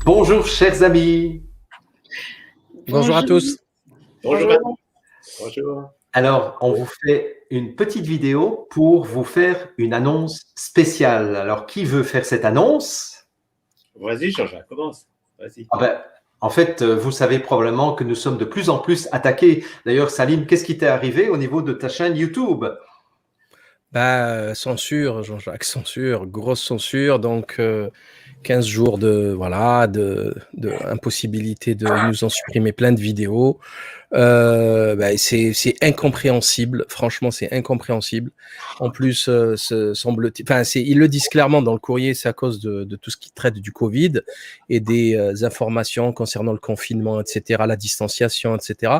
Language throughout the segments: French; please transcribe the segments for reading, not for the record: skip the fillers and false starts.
Bonjour chers amis. Bonjour à tous. Bonjour. Bonjour. Alors, on vous fait une petite vidéo pour vous faire une annonce spéciale. Alors, qui veut faire cette annonce? Vas-y, Jean-Jacques, commence. Vas-y. En fait, vous savez probablement que nous sommes de plus en plus attaqués. D'ailleurs, Salim, qu'est-ce qui t'est arrivé au niveau de ta chaîne YouTube? Censure, Jean-Jacques, censure, grosse censure. Donc, 15 jours de impossibilité de nous en supprimer plein de vidéos. C'est incompréhensible. Franchement, c'est incompréhensible. En plus, ils le disent clairement dans le courrier, c'est à cause de tout ce qui traite du Covid et des informations concernant le confinement, etc., la distanciation, etc.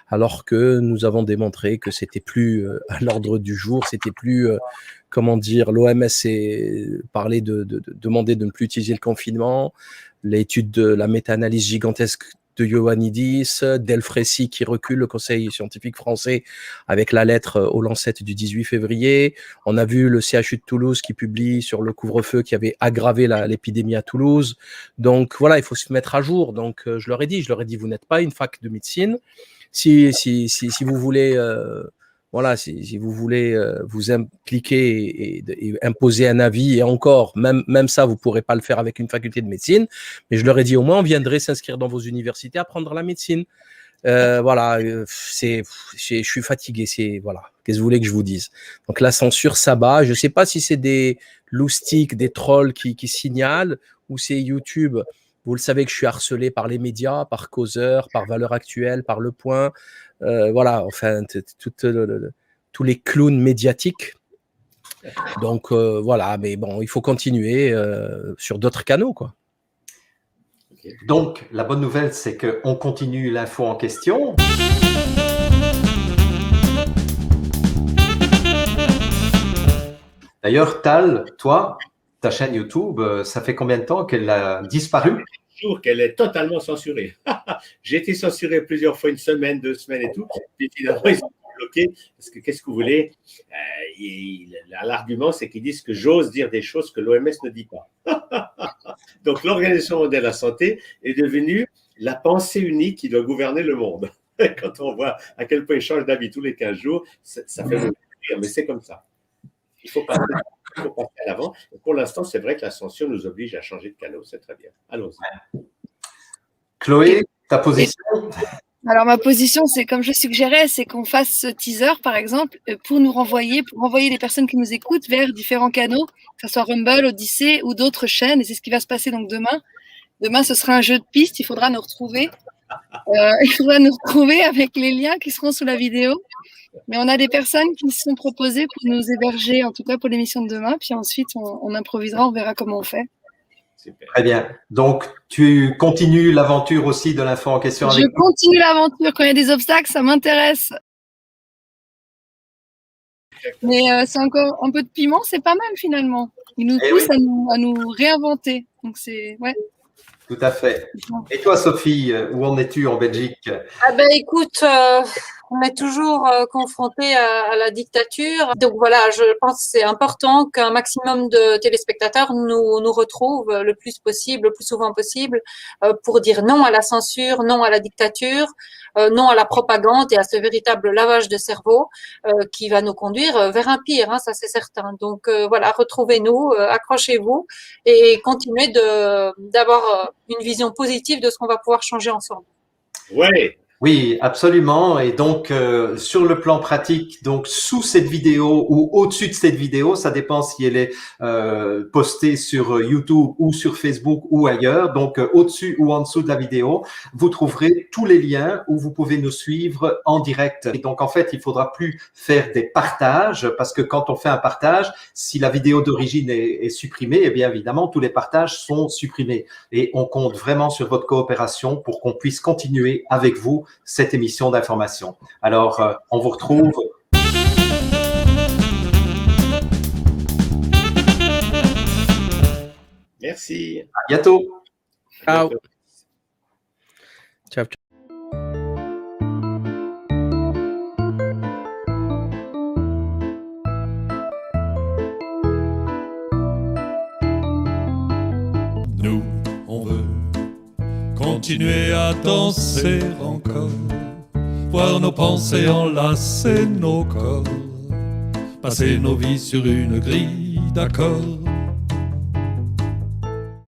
Alors que nous avons démontré que c'était plus à l'ordre du jour, c'était plus l'OMS parlait de demander de ne plus utiliser le confinement, l'étude de la méta-analyse gigantesque de Ioannidis, Delfrécy qui recule, le conseil scientifique français, avec la lettre au Lancet du 18 février. On a vu le CHU de Toulouse qui publie sur le couvre-feu qui avait aggravé l'épidémie à Toulouse. Donc voilà, il faut se mettre à jour. Donc je leur ai dit, vous n'êtes pas une fac de médecine. Si vous voulez... si vous voulez vous impliquer et imposer un avis, et encore, même ça, vous ne pourrez pas le faire avec une faculté de médecine, mais je leur ai dit au moins, on viendrait s'inscrire dans vos universités, apprendre la médecine. Je suis fatigué, qu'est-ce que vous voulez que je vous dise? Donc la censure s'abat, je ne sais pas si c'est des loustiques, des trolls qui signalent, ou c'est YouTube. Vous le savez que je suis harcelé par les médias, par Causeur, par Valeurs Actuelles, par Le Point, tous les clowns médiatiques. Donc mais bon, il faut continuer sur d'autres canaux, quoi. Donc, la bonne nouvelle, c'est qu'on continue l'info en question. D'ailleurs, Tal, toi, ta chaîne YouTube, ça fait combien de temps qu'elle a disparu? Qu'elle est totalement censurée. J'ai été censuré plusieurs fois, 1 semaine, 2 semaines et tout. Puis finalement, ils ont bloqué. Parce que qu'est-ce que vous voulez? L'argument, c'est qu'ils disent que j'ose dire des choses que l'OMS ne dit pas. Donc, l'Organisation mondiale de la santé est devenue la pensée unique qui doit gouverner le monde. Quand on voit à quel point ils changent d'avis tous les 15 jours, ça fait rire, mais c'est comme ça. Il faut passer à l'avant. Pour l'instant, c'est vrai que la censure nous oblige à changer de canal. C'est très bien. Allons-y. Chloé, ta position? Alors, ma position, c'est comme je suggérais, c'est qu'on fasse ce teaser, par exemple, pour renvoyer les personnes qui nous écoutent vers différents canaux, que ce soit Rumble, Odyssée ou d'autres chaînes. Et c'est ce qui va se passer donc demain. Demain, ce sera un jeu de pistes. Il faudra nous retrouver. Avec les liens qui seront sous la vidéo. Mais on a des personnes qui se sont proposées pour nous héberger, en tout cas pour l'émission de demain. Puis ensuite, on improvisera, on verra comment on fait. Super. Très bien. Donc, tu continues l'aventure aussi de l'info en question avec nous? Je continue l'aventure. Quand il y a des obstacles, ça m'intéresse. Mais c'est encore un peu de piment, c'est pas mal finalement. Il nous pousse à nous réinventer. Donc c'est... Ouais. Tout à fait. Et toi, Sophie, où en es-tu en Belgique? Écoute, on est toujours confronté à la dictature. Donc voilà, je pense que c'est important qu'un maximum de téléspectateurs nous retrouvent le plus possible, le plus souvent possible, pour dire non à la censure, non à la dictature, non à la propagande et à ce véritable lavage de cerveau qui va nous conduire vers un pire, hein, ça c'est certain. Donc voilà, retrouvez-nous, accrochez-vous et continuez d'avoir une vision positive de ce qu'on va pouvoir changer ensemble. Ouais. Oui, absolument. Et donc, sur le plan pratique, donc sous cette vidéo ou au-dessus de cette vidéo, ça dépend si elle est postée sur YouTube ou sur Facebook ou ailleurs. Donc, au-dessus ou en dessous de la vidéo, vous trouverez tous les liens où vous pouvez nous suivre en direct. Et donc, en fait, il faudra plus faire des partages parce que quand on fait un partage, si la vidéo d'origine est supprimée, eh bien évidemment, tous les partages sont supprimés. Et on compte vraiment sur votre coopération pour qu'on puisse continuer avec vous cette émission d'information. Alors, on vous retrouve. Merci. À bientôt. Ciao. Ciao. Nous, on veut continuer à danser encore, voir nos pensées enlacer nos corps, passer nos vies sur une grille d'accords,